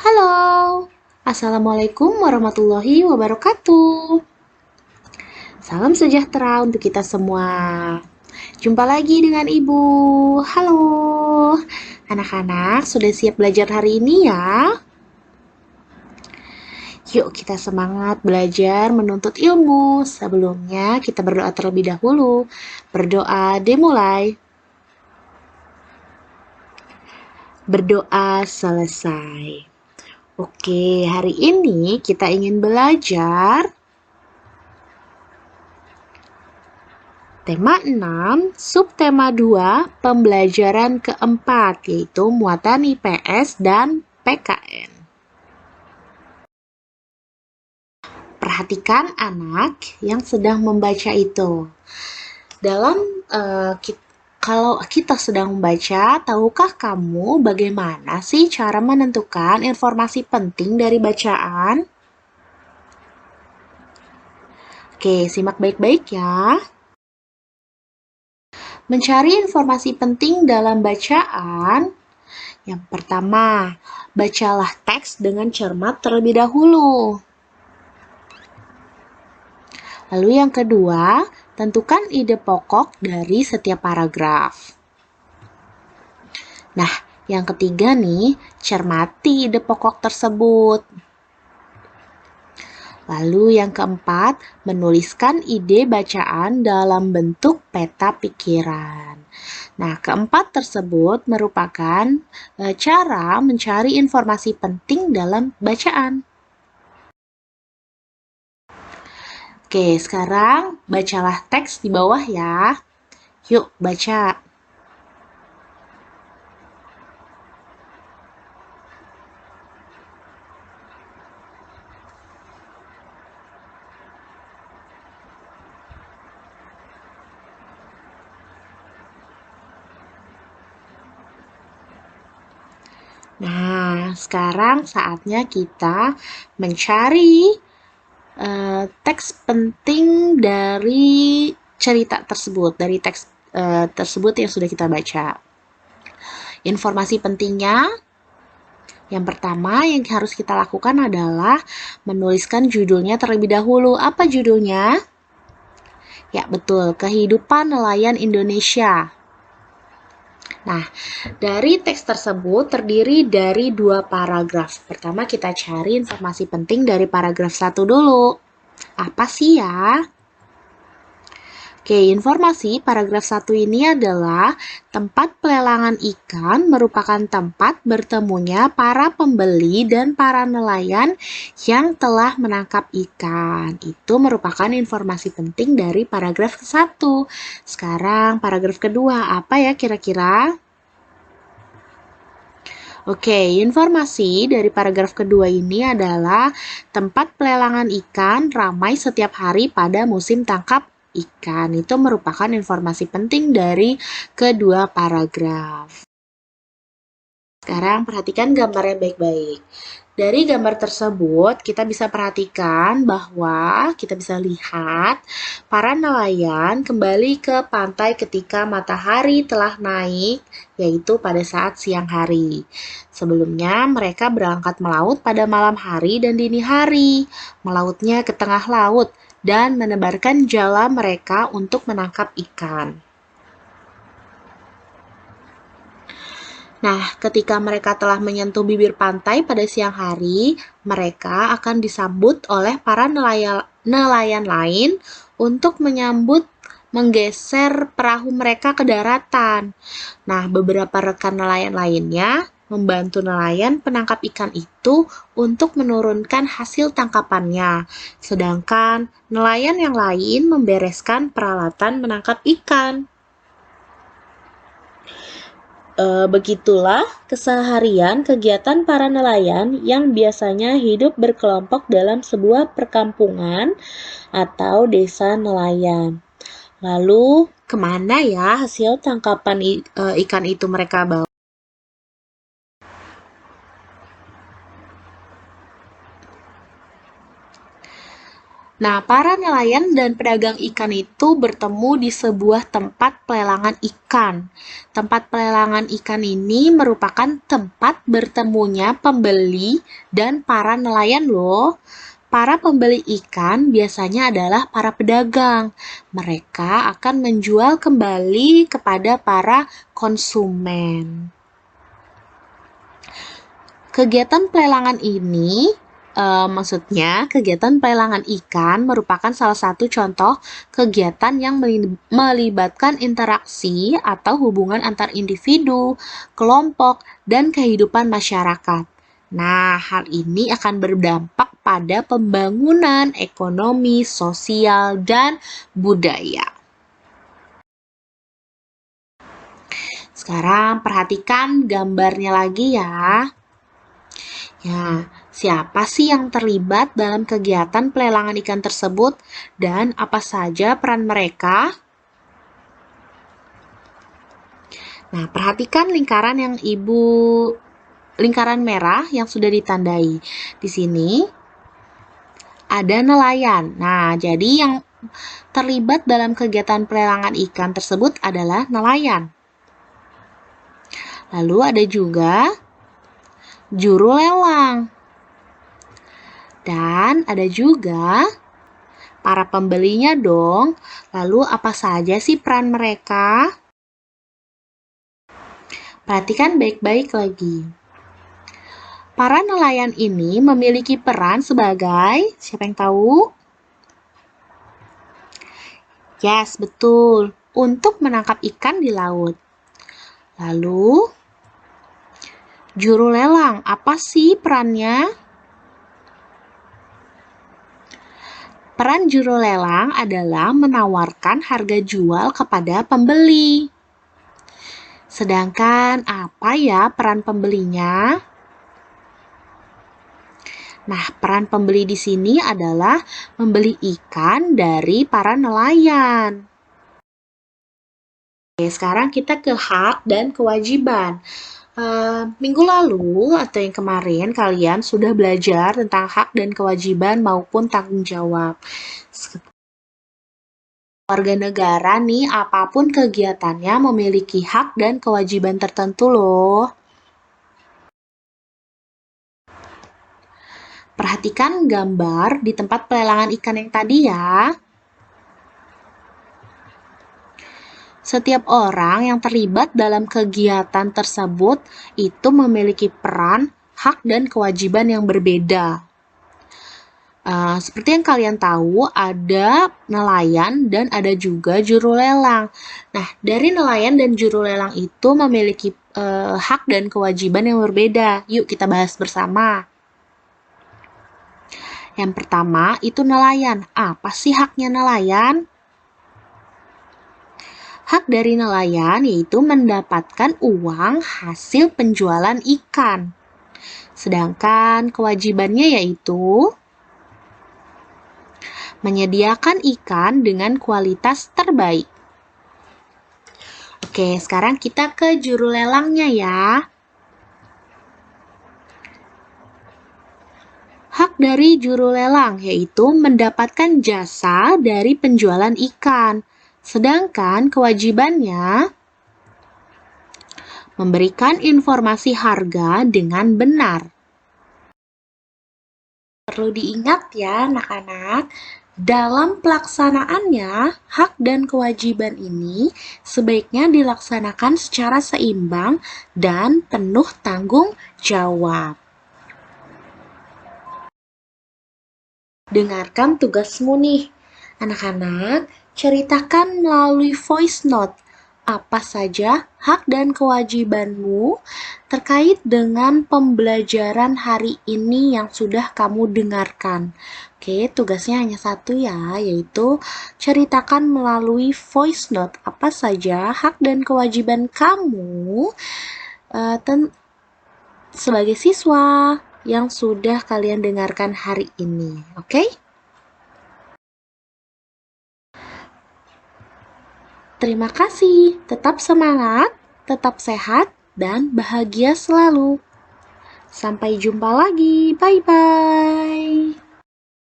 Halo, Assalamualaikum warahmatullahi wabarakatuh. Salam sejahtera untuk kita semua. Jumpa lagi dengan Ibu. Halo, anak-anak sudah siap belajar hari ini ya? Yuk kita semangat belajar menuntut ilmu. Sebelumnya kita berdoa terlebih dahulu. Berdoa dimulai. Berdoa selesai. Oke, hari ini kita ingin belajar tema 6, subtema 2, pembelajaran keempat, yaitu muatan IPS dan PKN. Perhatikan anak yang sedang membaca itu. Kalau kita sedang membaca, tahukah kamu bagaimana sih cara menentukan informasi penting dari bacaan? Oke, simak baik-baik ya. Mencari informasi penting dalam bacaan. Yang pertama, bacalah teks dengan cermat terlebih dahulu. Lalu yang kedua, tentukan ide pokok dari setiap paragraf. Nah, yang ketiga nih, cermati ide pokok tersebut. Lalu yang keempat, menuliskan ide bacaan dalam bentuk peta pikiran. Nah, keempat tersebut merupakan cara mencari informasi penting dalam bacaan. Oke, sekarang bacalah teks di bawah ya. Yuk, baca. Nah, sekarang saatnya kita mencari teks penting dari cerita tersebut, dari teks tersebut yang sudah kita baca. Informasi pentingnya, yang pertama yang harus kita lakukan adalah menuliskan judulnya terlebih dahulu. Apa judulnya? Ya, betul, Kehidupan Nelayan Indonesia. Nah, dari teks tersebut terdiri dari 2 paragraf. Pertama kita cari informasi penting dari paragraf 1 dulu. Apa sih ya? Oke, informasi paragraf 1 ini adalah tempat pelelangan ikan merupakan tempat bertemunya para pembeli dan para nelayan yang telah menangkap ikan. Itu merupakan informasi penting dari paragraf ke-1. Sekarang paragraf kedua, apa ya kira-kira? Oke, informasi dari paragraf kedua ini adalah tempat pelelangan ikan ramai setiap hari pada musim tangkap ikan. Itu merupakan informasi penting dari kedua paragraf. Sekarang perhatikan gambarnya baik-baik. Dari gambar tersebut, kita bisa perhatikan bahwa kita bisa lihat para nelayan kembali ke pantai ketika matahari telah naik, yaitu pada saat siang hari. Sebelumnya, mereka berangkat melaut pada malam hari dan dini hari, melautnya ke tengah laut, dan menebarkan jala mereka untuk menangkap ikan. Nah, ketika mereka telah menyentuh bibir pantai pada siang hari, mereka akan disambut oleh para nelayan lain untuk menyambut menggeser perahu mereka ke daratan. Nah, beberapa rekan nelayan lainnya membantu nelayan penangkap ikan itu untuk menurunkan hasil tangkapannya. Sedangkan nelayan yang lain membereskan peralatan menangkap ikan. Begitulah keseharian kegiatan para nelayan yang biasanya hidup berkelompok dalam sebuah perkampungan atau desa nelayan. Lalu, kemana ya hasil tangkapan ikan itu mereka bawa? Nah, para nelayan dan pedagang ikan itu bertemu di sebuah tempat pelelangan ikan. Tempat pelelangan ikan ini merupakan tempat bertemunya pembeli dan para nelayan loh. Para pembeli ikan biasanya adalah para pedagang. Mereka akan menjual kembali kepada para konsumen. Kegiatan pelelangan ini, maksudnya kegiatan pelelangan ikan merupakan salah satu contoh kegiatan yang melibatkan interaksi atau hubungan antar individu, kelompok, dan kehidupan masyarakat. Nah, hal ini akan berdampak pada pembangunan ekonomi, sosial, dan budaya. Sekarang perhatikan gambarnya lagi ya. Ya, siapa sih yang terlibat dalam kegiatan pelelangan ikan tersebut dan apa saja peran mereka? Nah, perhatikan lingkaran merah yang sudah ditandai. Di sini ada nelayan. Nah, jadi yang terlibat dalam kegiatan pelelangan ikan tersebut adalah nelayan. Lalu ada juga juru lelang. Dan ada juga para pembelinya dong. Lalu apa saja sih peran mereka? Perhatikan baik-baik lagi. Para nelayan ini memiliki peran sebagai, siapa yang tahu? Yes, betul. Untuk menangkap ikan di laut. Lalu, juru lelang, apa sih perannya? Peran juru lelang adalah menawarkan harga jual kepada pembeli. Sedangkan apa ya peran pembelinya? Nah, peran pembeli di sini adalah membeli ikan dari para nelayan. Oke, sekarang kita ke hak dan kewajiban. Minggu lalu atau yang kemarin kalian sudah belajar tentang hak dan kewajiban maupun tanggung jawab. Warga negara nih, apapun kegiatannya memiliki hak dan kewajiban tertentu loh. Perhatikan gambar di tempat pelelangan ikan yang tadi ya. Setiap orang yang terlibat dalam kegiatan tersebut itu memiliki peran, hak, dan kewajiban yang berbeda. Seperti yang kalian tahu, ada nelayan dan ada juga juru lelang. Nah, dari nelayan dan juru lelang itu memiliki hak dan kewajiban yang berbeda. Yuk kita bahas bersama. Yang pertama itu nelayan. Apa sih haknya nelayan? Hak dari nelayan yaitu mendapatkan uang hasil penjualan ikan. Sedangkan kewajibannya yaitu menyediakan ikan dengan kualitas terbaik. Oke, sekarang kita ke juru lelangnya ya. Hak dari juru lelang yaitu mendapatkan jasa dari penjualan ikan. Sedangkan kewajibannya memberikan informasi harga dengan benar. Perlu diingat ya anak-anak, dalam pelaksanaannya, hak dan kewajiban ini sebaiknya dilaksanakan secara seimbang dan penuh tanggung jawab. Dengarkan tugasmu nih, anak-anak. Ceritakan melalui voice note apa saja hak dan kewajibanmu terkait dengan pembelajaran hari ini yang sudah kamu dengarkan. Oke, tugasnya hanya satu ya, yaitu ceritakan melalui voice note apa saja hak dan kewajiban kamu sebagai siswa yang sudah kalian dengarkan hari ini. Oke? Terima kasih, tetap semangat, tetap sehat, dan bahagia selalu. Sampai jumpa lagi, bye-bye.